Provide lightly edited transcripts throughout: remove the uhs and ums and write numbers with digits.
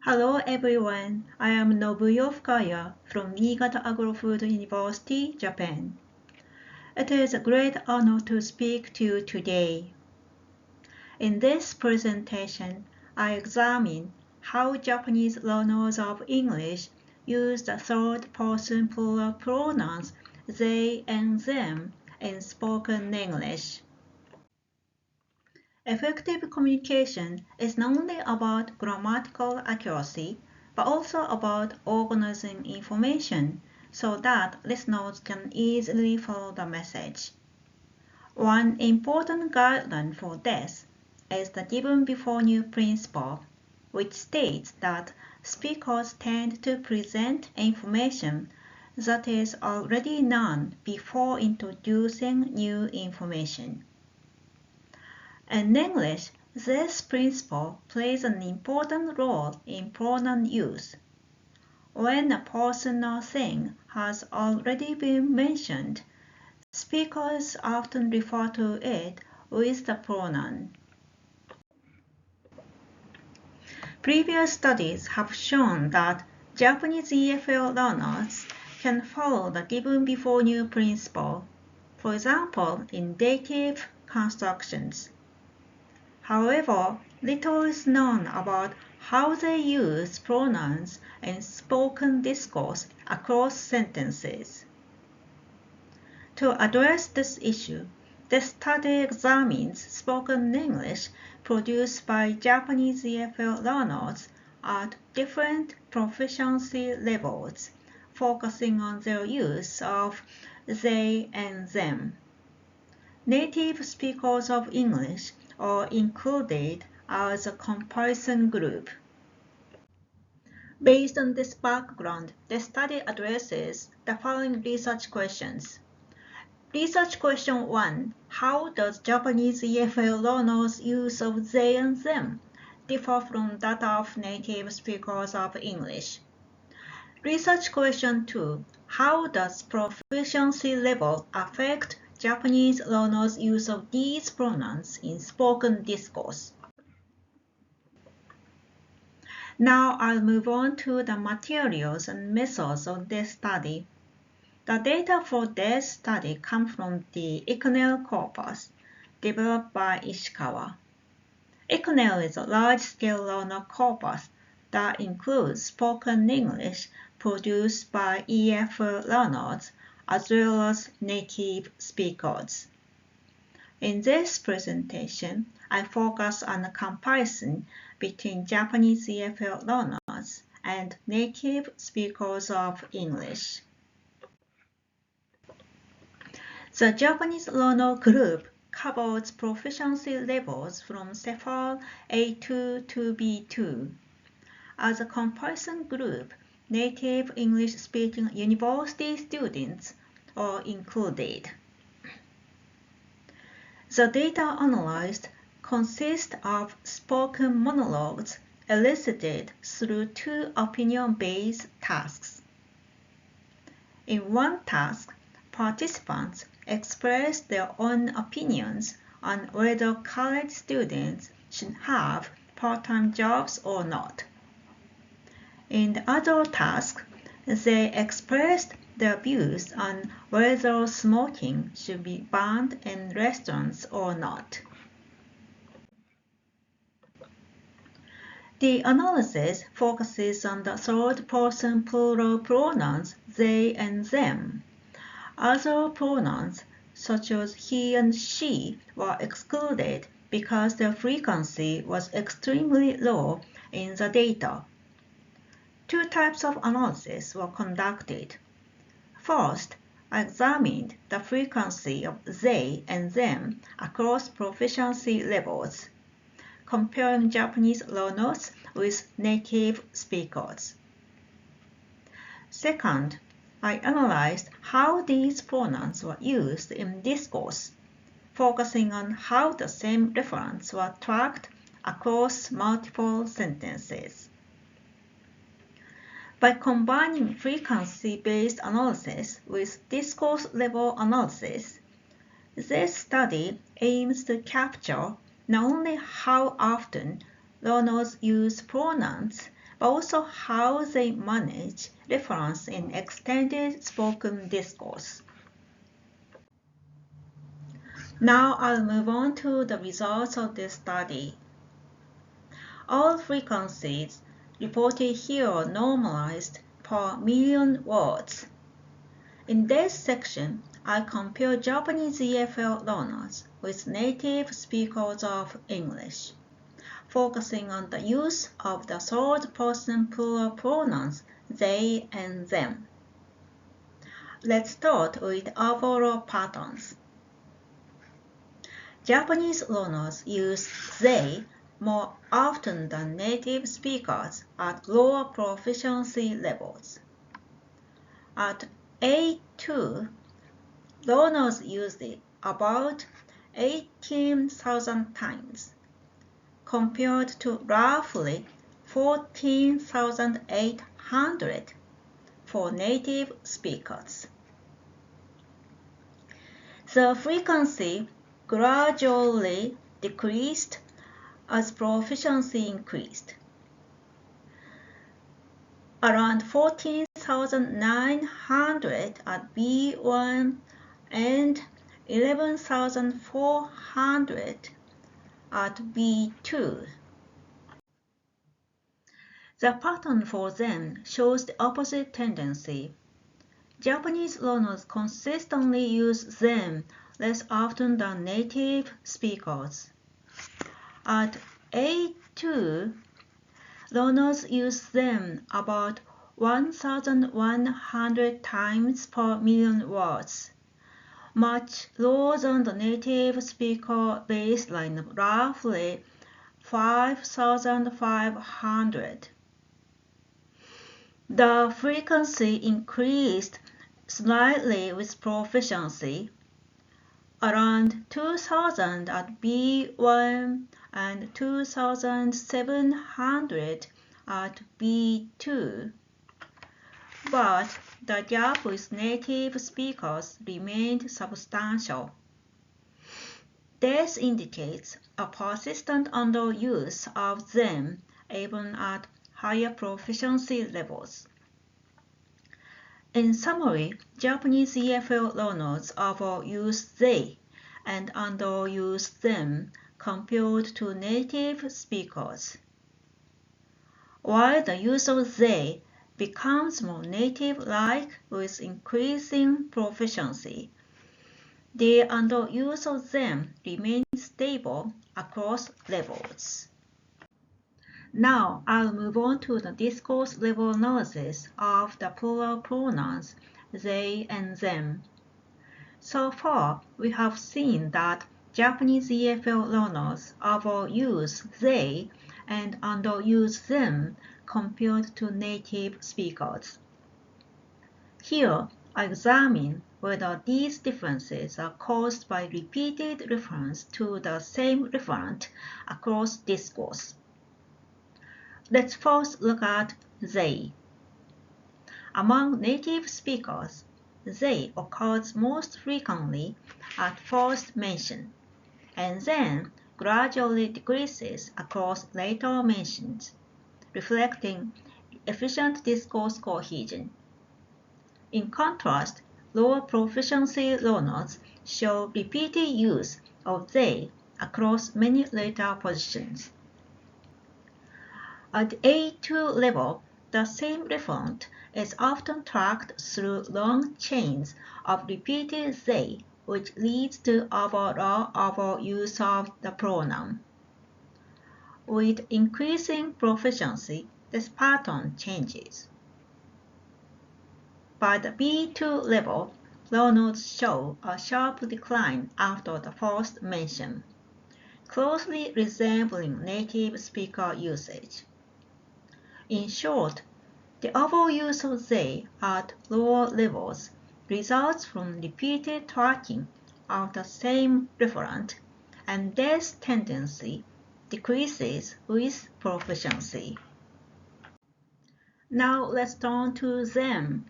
Hello everyone, I am Nobuyo Fukaya from Niigata Agro-Food University, Japan. It is a great honor to speak to you today. In this presentation, I examine how Japanese learners of English use the third-person plural pronouns they and them in spoken English. Effective communication is not only about grammatical accuracy, but also about organizing information so that listeners can easily follow the message. One important guideline for this is the given before new principle, which states that speakers tend to present information that is already known before introducing new information. In English, this principle plays an important role in pronoun use. When a person or thing has already been mentioned, speakers often refer to it with the pronoun. Previous studies have shown that Japanese EFL learners can follow the given before new principle, for example, in dative constructions. However, little is known about how they use pronouns in spoken discourse across sentences. To address this issue, the study examines spoken English produced by Japanese EFL learners at different proficiency levels, focusing on their use of they and them. Native speakers of English are included as a comparison group. Based on this background, the study addresses the following research questions. Research question 1. How does Japanese EFL learners' use of they and them differ from that of native speakers of English? Research question 2. How does proficiency level affect Japanese learners' use of these pronouns in spoken discourse? Now I'll move on to the materials and methods of this study. The data for this study come from the ECNEL corpus developed by Ishikawa. ECNEL is a large-scale learner corpus that includes spoken English produced by EFL learners as well as native speakers. In this presentation, I focus on a comparison between Japanese EFL learners and native speakers of English. The Japanese learner group covers proficiency levels from CEFAL A2 to B2. As a comparison group, native English-speaking university students are included. The data analyzed consists of spoken monologues elicited through two opinion-based tasks. In one task, participants expressed their own opinions on whether college students should have part-time jobs or not. In the other task, they expressed their views on whether smoking should be banned in restaurants or not. The analysis focuses on the third-person plural pronouns they and them. Other pronouns, such as he and she, were excluded because their frequency was extremely low in the data. Two types of analysis were conducted. First, I examined the frequency of they and them across proficiency levels, comparing Japanese learners with native speakers. Second, I analyzed how these pronouns were used in discourse, focusing on how the same referents were tracked across multiple sentences. By combining frequency-based analysis with discourse-level analysis, this study aims to capture not only how often learners use pronouns, but also how they manage reference in extended spoken discourse. Now I'll move on to the results of this study. All frequencies reported here are normalized per million words. In this section, I compare Japanese EFL learners with native speakers of English, focusing on the use of the third-person plural pronouns they and them. Let's start with overall patterns. Japanese learners use they more often than native speakers at lower proficiency levels. At A2, learners used it about 18,000 times, compared to roughly 14,800 for native speakers. The frequency gradually decreased as proficiency increased. Around 14,900 at B1 and 11,400 at B2. The pattern for them shows the opposite tendency. Japanese learners consistently use them less often than native speakers. At A2, learners use them about 1,100 times per million words, much lower than the native speaker baseline of roughly 5,500. The frequency increased slightly with proficiency, around 2,000 at B1 and 2,700 at B2, but the gap with native speakers remained substantial. This indicates a persistent underuse of them even at higher proficiency levels. In summary, Japanese EFL learners overuse they and underuse them compared to native speakers. While the use of they becomes more native-like with increasing proficiency, the underuse of them remains stable across levels. Now I'll move on to the discourse level analysis of the plural pronouns they and them. So far, we have seen that Japanese EFL learners overuse they and underuse them compared to native speakers. Here, I examine whether these differences are caused by repeated reference to the same referent across discourse. Let's first look at they. Among native speakers, they occurs most frequently at first mention, and then gradually decreases across later mentions, reflecting efficient discourse cohesion. In contrast, lower proficiency learners show repeated use of they across many later positions. At A2 level, the same referent is often tracked through long chains of repeated they, which leads to overall overuse of the pronoun. With increasing proficiency, this pattern changes. By the B2 level, learners show a sharp decline after the first mention, closely resembling native speaker usage. In short, the overuse of they at lower levels results from repeated tracking of the same referent, and this tendency decreases with proficiency. Now let's turn to them.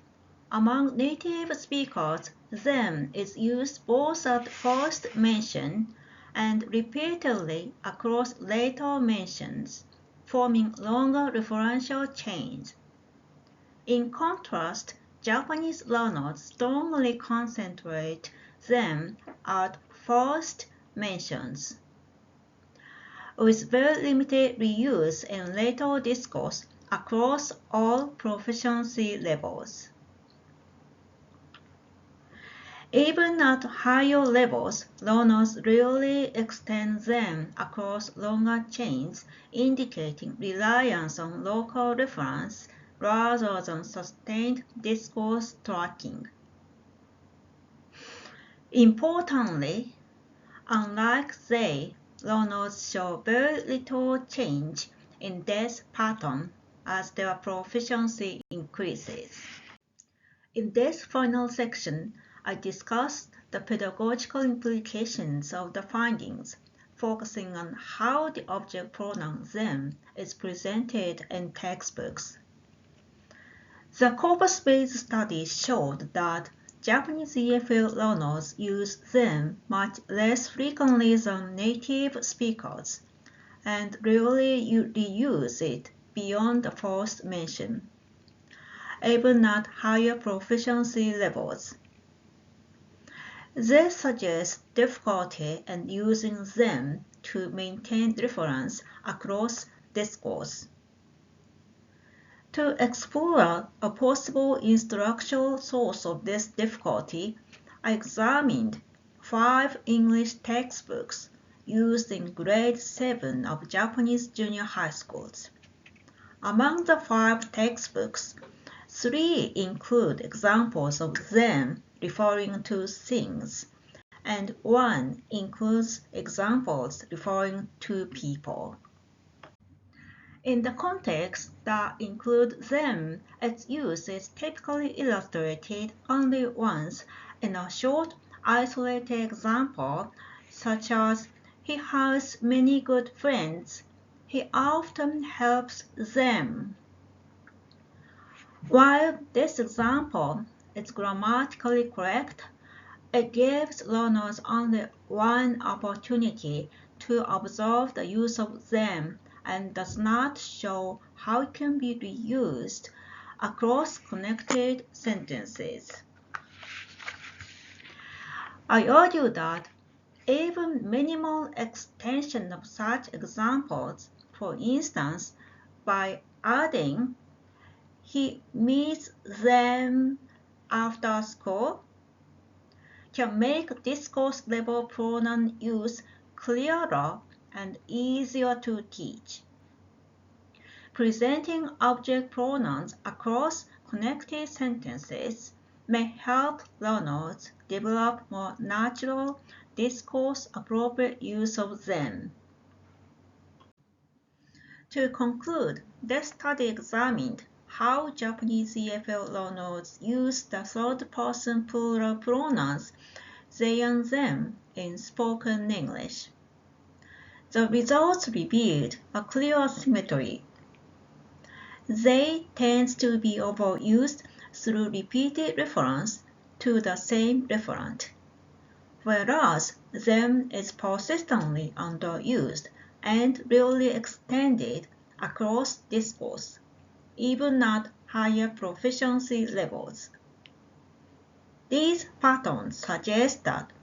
Among native speakers, them is used both at first mention and repeatedly across later mentions, forming longer referential chains. In contrast, Japanese learners strongly concentrate them at first mentions, with very limited reuse in later discourse across all proficiency levels. Even at higher levels, learners rarely extend them across longer chains, indicating reliance on local reference rather than sustained discourse tracking. Importantly, unlike they, learners show very little change in this pattern as their proficiency increases. In this final section, I discussed the pedagogical implications of the findings, focusing on how the object pronoun them is presented in textbooks. The corpus-based study showed that Japanese EFL learners use them much less frequently than native speakers, and rarely reuse it beyond the first mention, even at higher proficiency levels. This suggests difficulty in using them to maintain reference across discourse. To explore a possible instructional source of this difficulty, I examined 5 English textbooks used in grade 7 of Japanese junior high schools. Among the 5 textbooks, 3 include examples of them referring to things, and 1 includes examples referring to people. In the context that include them, its use is typically illustrated only once in a short, isolated example, such as, "He has many good friends. He often helps them." While this example is grammatically correct, it gives learners only one opportunity to observe the use of them and does not show how it can be reused across connected sentences. I argue that even minimal extension of such examples, for instance, by adding "he meets them after school," can make discourse level pronoun use clearer and easier to teach. Presenting object pronouns across connected sentences may help learners develop more natural, discourse-appropriate use of them. To conclude, this study examined how Japanese EFL learners use the third-person plural pronouns they and them in spoken English. The results revealed a clear symmetry. They tends to be overused through repeated reference to the same referent, whereas them is persistently underused and rarely extended across discourse, even at higher proficiency levels. These patterns suggest that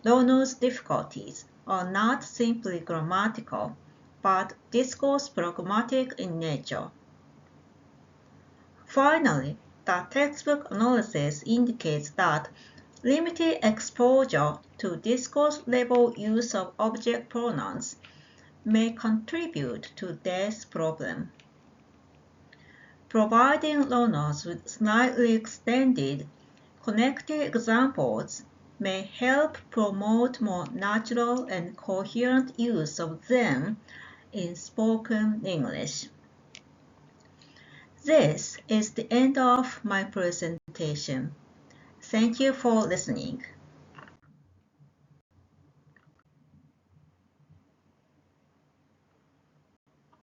learners' difficulties are not simply grammatical, but discourse pragmatic in nature. Finally, the textbook analysis indicates that limited exposure to discourse-level use of object pronouns may contribute to this problem. Providing learners with slightly extended, connected examples may help promote more natural and coherent use of them in spoken English. This is the end of my presentation. Thank you for listening.